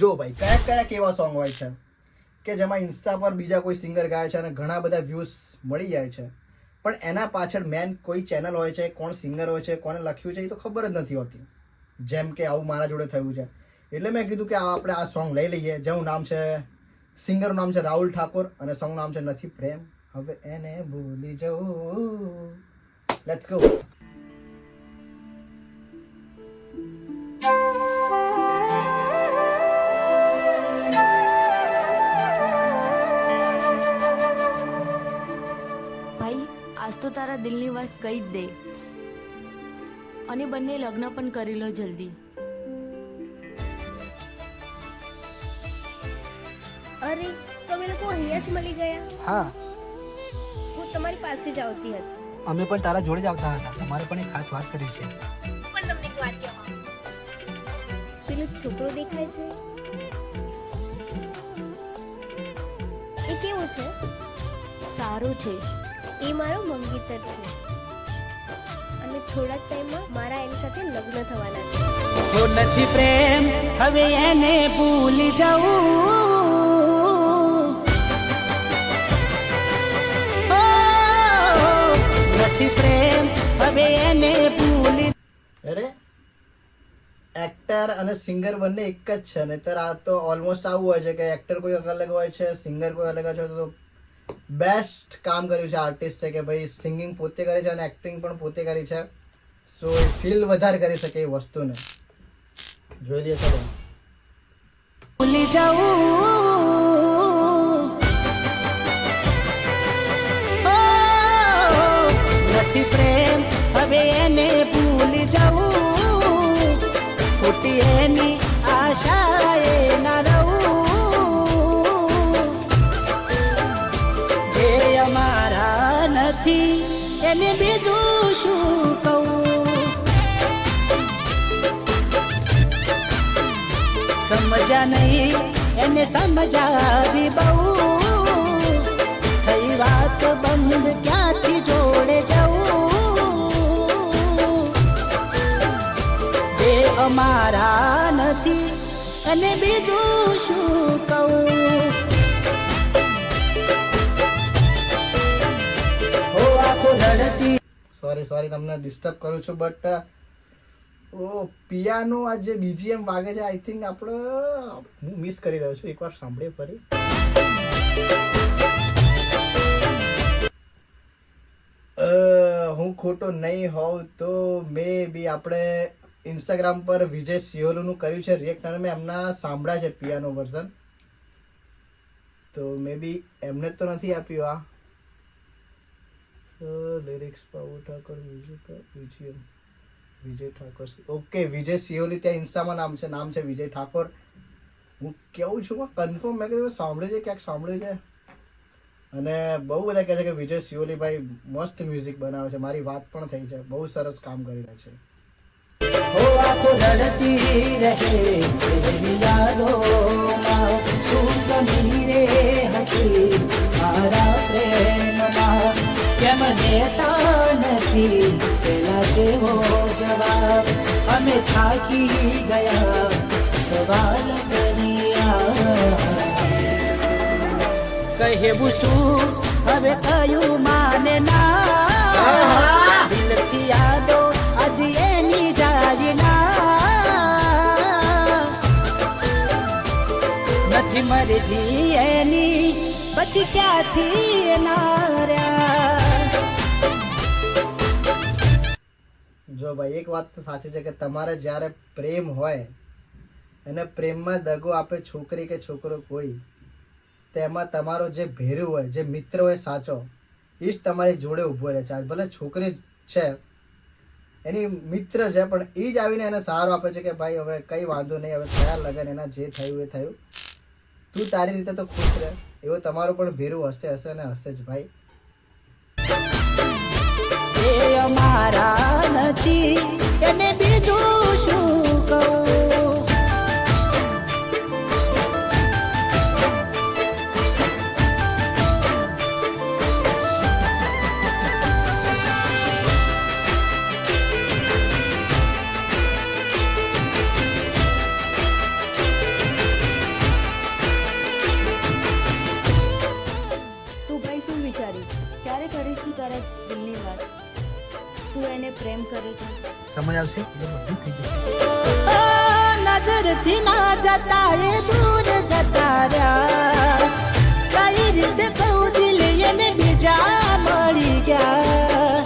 જો ભાઈ કયા કયા કેવા સોંગ હોય છે કે જેમાં ઇન્સ્ટા પર બીજા કોઈ સિંગર ગાય છે અને ઘણા બધા વ્યૂઝ મળી જાય છે, પણ એના પાછળ મેન કોઈ ચેનલ હોય છે, કોણ સિંગર હોય છે, કોને લખ્યું છે એ તો ખબર જ નથી હોતી. જેમ કે આવું મારા જોડે થયું છે, એટલે મેં કીધું કે આપણે આ સોંગ લઈ લઈએ. જેનું નામ છે, સિંગરનું નામ છે રાહુલ ઠાકોર અને સોંગનું નામ છે નથી પ્રેમ હવે એને ભૂલી જવું. Let's go. આજ તો તારા દિલની વાત કહી જ દે અને બંને લગ્ન પણ કરી લો જલ્દી. અરે તમે લોકો અહીંયા જ મળી ગયા? હા, હું તમારી પાસે જ આવતી હતી. અમે પણ તારા જોડે જ આવતા હતા. તમારે પણ એક ખાસ વાત કરવી છે. પણ તમને એક વાત કહેવા, પેલો છોકરો દેખાય છે એ કેવો છે? સારું છે. એ મારો મંગીતર છે અને થોડા ટાઈમમાં મારા એની સાથે લગ્ન થવાના છે. તો નથી પ્રેમ હવે એને ભૂલી જવું. નથી પ્રેમ હવે એને ભૂલી. અરે એક્ટર અને સિંગર બંને એક જ છે. નહીતર આ તો ઓલમોસ્ટ આવું હોય છે કે એક્ટર કોઈ અલગ હોય છે, સિંગર કોઈ અલગ હોય છે. તો બેસ્ટ કામ કર્યું છે આર્ટિસ્ટ છે કે ભાઈ સિંગિંગ પોતે કરે છે અને એક્ટિંગ પણ પોતે કરી છે. સો ફીલ વધારે કરી શકે એ વસ્તુને. જોઈ લઈએ ચલો. ભૂલી જવું. નથી પ્રેમ હવે એને ભૂલી જવું. ખોટી એની આશા એ ના રહું. જે અમારા નથી એને બીજું શું કહું. સમજા નહીં એને સમજાવી બહુ. થઈ વાત બંધ ક્યાંથી જોડે જવું. એ અમારા નથી અને બીજું શું કહું. હો આખો લડતી. સોરી તમને ડિસ્ટર્બ કરું છું, બટ ઓ પિયાનો આ જે બીજીએમ વાગે છે, આઈ થિંક આપણે હું મિસ કરી રહ્યો છું. એકવાર સાંભળીએ ફરી. હું ખોટો નહીં હોઉં તો મે બી આપણે ઇન્સ્ટાગ્રામ પર વિજય સિયોલુનું કર્યું છે રિએક્ટ અને મેં એમના સાંભળ્યા છે પિયાનો વર્ઝન. તો મે બી એમને તો નથી આપ્યું આ લિરિક્સ પાઉ ઠાકોર મ્યુઝિક બીજીએમ વિજય ઠાકોર. ઓકે, વિજય સિયોલી ત્યાં ઇન્સ્ટામાં નામ છે વિજય ઠાકોર. હું કેવું છું કન્ફર્મ મેં કીધું સાંભળ્યું છે, ક્યાંક સાંભળ્યું છે. અને બહુ બધા કહે છે કે વિજય સિયોલી ભાઈ મસ્ત મ્યુઝિક બનાવે છે. મારી વાત પણ થઈ છે, બહુ સરસ કામ કરી રહ્યા છે. હો આખો લડતી રહે તેરી યાદોમાં. શું કમી રે હતી મારા પ્રેમમાં. કેમ દેતા નથી પેલા જેવો જવાબ. અમે થાકી ગયા સવાલ કર્યા. કહેવું શું હવે કયું માને ના. દિલથી યાદો હજી એની જાય ના. નથી મરજી એની પછી ક્યાંથી ના રહ્યા. જો ભાઈ એક વાત તો સાચી છે કે તમારે જ્યારે પ્રેમ હોય અને પ્રેમમાં દગો આપે છોકરી કે છોકરો કોઈ, તેમાં તમારો જે ભેરું હોય, જે મિત્ર હોય સાચો, એ જ તમારી જોડે ઊભો રહે છે. ભલે છોકરી છે એની મિત્ર છે, પણ એ જ આવીને એને સહારો આપે છે કે ભાઈ હવે કંઈ વાંધો નહીં, હવે થયા લગન, એના જે થયું એ થયું, તું તારી રીતે તો ખુશ રહે. એવો તમારો પણ ભેરું હશે ને હશે જ ભાઈ. એ અમારા નથી એને બીજું શું કહું. સમય આવશે એટલે બધું થઈ જશે. નજરથી ના જતા એ દૂર જતા રહ્યા, કઈ રીતે કહું દિલ એને બીજા મળી ગયા.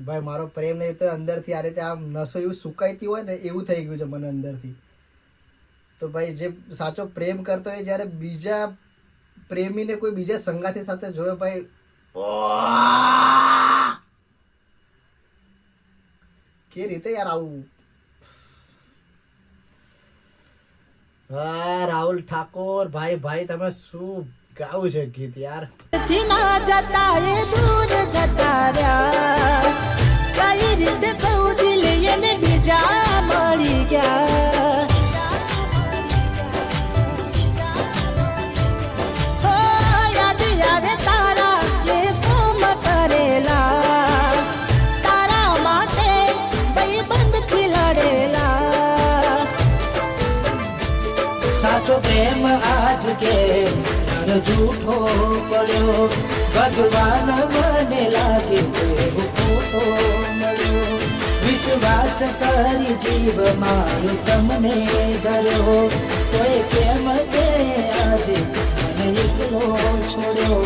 ભાઈ મારો પ્રેમ નહીં તો અંદરથી આ રીતે આમ નસો એવું સુકાઈતી હોય ને એવું થઈ ગયું છે મને અંદરથી. તો ભાઈ જે સાચો પ્રેમ કરતો હોય જ્યારે બીજા પ્રેમીને કોઈ બીજા સંગાથી સાથે જોયો ભાઈ, કે રીતે યાર આવું. હા રાહુલ ઠાકોર ભાઈ ભાઈ તમે શું ગાવું છે ગીત યાર. થી ના જતા એ દૂર જતા રહ્યા, કઈ રીતે કહું દિલ એને બીજા મળી ગયા. હો, યાદ આવે તારા એ કોમ કરેલા, તારા માટે ભાઈબંધથી લડેલા. સાચો પ્રેમ આજ કે જૂઠો પડ્યો, ભગવાન મને લાગે એવું ખોટો મળ્યો. વિશ્વાસ કરી જીવ મારું તમને ધર્યો, તોય કેમ તે આજે મને એકલો છોડ્યો.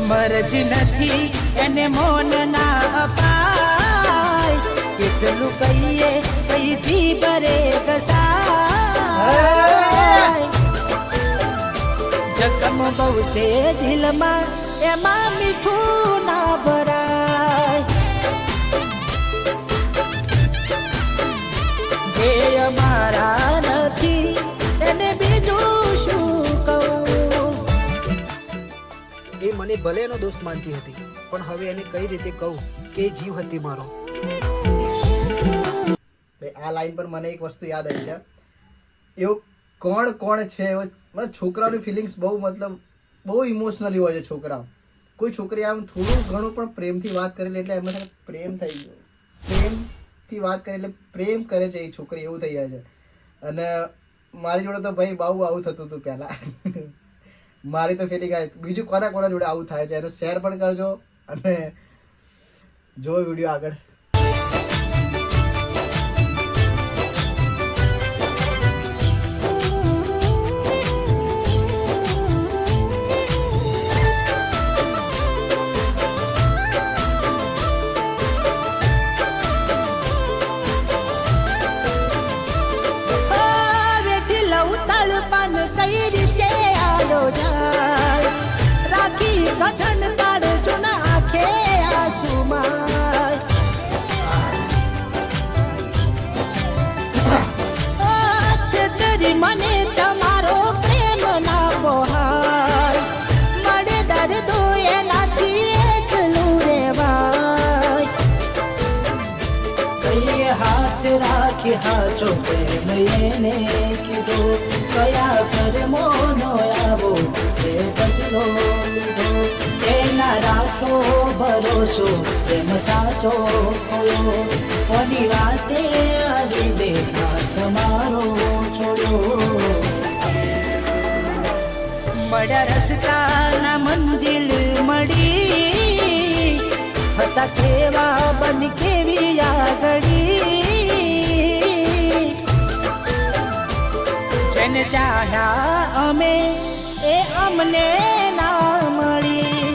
મરજ નથી એને મોન ના અપાય, કેટલું કહીએ કઈ જીભ રે ઘસાય. જખમ બહુ છે દિલમાં એમાં મીઠું ના ભરાય. જે અમારા નથી એને બીજું શું કહું. એ મને ભલે એનો દોસ્ત માનતી હતી, પણ હવે એને કઈ રીતે કહું કે એ જીવ હતી મારો. આ લાઈન પર મને એક વસ્તુ યાદ આવી છે. એવું કોણ છે એવો છોકરાઓની ફિલિંગ્સ બહુ મતલબ બહુ ઇમોશનલી હોય છે છોકરા. કોઈ છોકરી આમ થોડું ઘણું પણ પ્રેમથી વાત કરી લે એટલે એમને સાથે પ્રેમ થઈ ગયો. પ્રેમથી વાત કરી એટલે પ્રેમ કરે છે એ છોકરી, એવું થઈ જાય છે. અને મારી જોડે તો ભાઈ બહુ આવું થતું હતું પહેલાં. મારી તો ફિલિંગ આવી. બીજું કોના જોડે આવું થાય છે એનું શેર પણ કરજો અને જો વિડીયો આગળ. કઈ રીતે આલો જાય, રાખી કઠન તાર જૂના આંખે આંસુમાં. છેતરી મને તમારો પ્રેમ ના પોહાય, મળે દર્દો એનાથી એકલું રેવાય. કઈ હાથ રાખી હાચો પ્રેમ એને કીધો, કયા કર્મોનો આવો એ બદલો લીધો. એના રાખો ભરોસો પ્રેમ સાચો ખોયો, કોની વાતે આવી બે સાથ મારો છોડ્યો. મળ્યા રસ્તાના મંજિલ મળી, હતા કેવા બન કેવી આગળી. જેને ચાહ્યા અમે એ અમને ના મળી,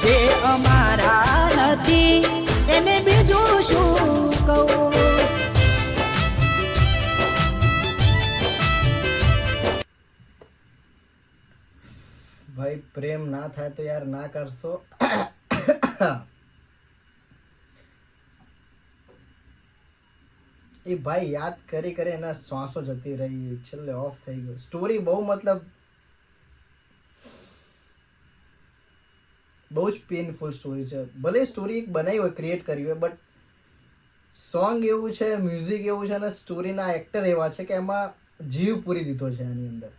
જે અમારા નથી એને બીજું શું કહું. ભાઈ પ્રેમ ના થાય તો યાર ના કરશો. એ ભાઈ યાદ કરી કરી એના શ્વાસો જતી રહી, છેલ્લે ઓફ થઈ ગયો. સ્ટોરી બહુ મતલબ બહુ જ પેનફુલ સ્ટોરી છે. ભલે સ્ટોરી એક બનાવી હોય, ક્રિએટ કરી હોય, બટ સોંગ એવું છે, મ્યુઝિક એવું છે અને સ્ટોરીના એક્ટર એવા છે કે એમાં જીવ પૂરી દીધો છે એની અંદર.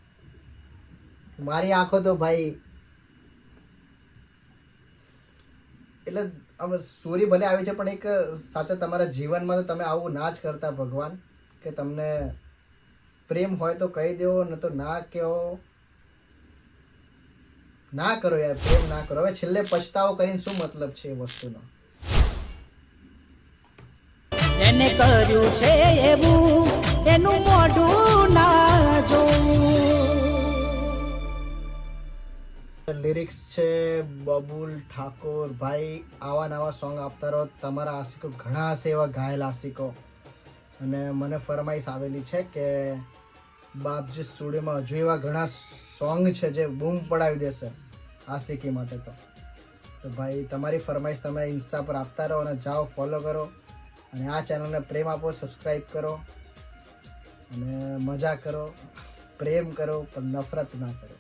મારી આંખો તો ભાઈ એટલે આમ સ્ટોરી ભલે આવી છે પણ એક સાચા તમારા જીવનમાં તો તમે આવું ના જ કરતા ભગવાન, કે તમને પ્રેમ હોય તો કહી દો, ન તો ના કહો. ના કરો યાર, પ્રેમ ના કરો. હવે છેલ્લે પછતાવો કરીને શું મતલબ છે એ વસ્તુનો. એને કર્યું છે એવું એનું મોઢું ના જોવું. લિરિક્સ છે બબુલ ઠાકોર ભાઈ. આવા નવા સોંગ આપતા રહો. તમારા આશિકો ઘણા હશે એવા ઘાયલ આશિકો, અને મને ફરમાઈશ આવેલી છે કે બાપજી સ્ટુડિયોમાં હજુ એવા ઘણા સોંગ છે જે બૂમ પડાવી દેશે આશિકી માટે. તો ભાઈ તમારી ફરમાઈશ તમે ઇન્સ્ટા પર આપતા રહો અને જાઓ ફોલો કરો, અને આ ચેનલને પ્રેમ આપો, સબસ્ક્રાઈબ કરો અને મજા કરો. પ્રેમ કરો પણ નફરત ના કરો.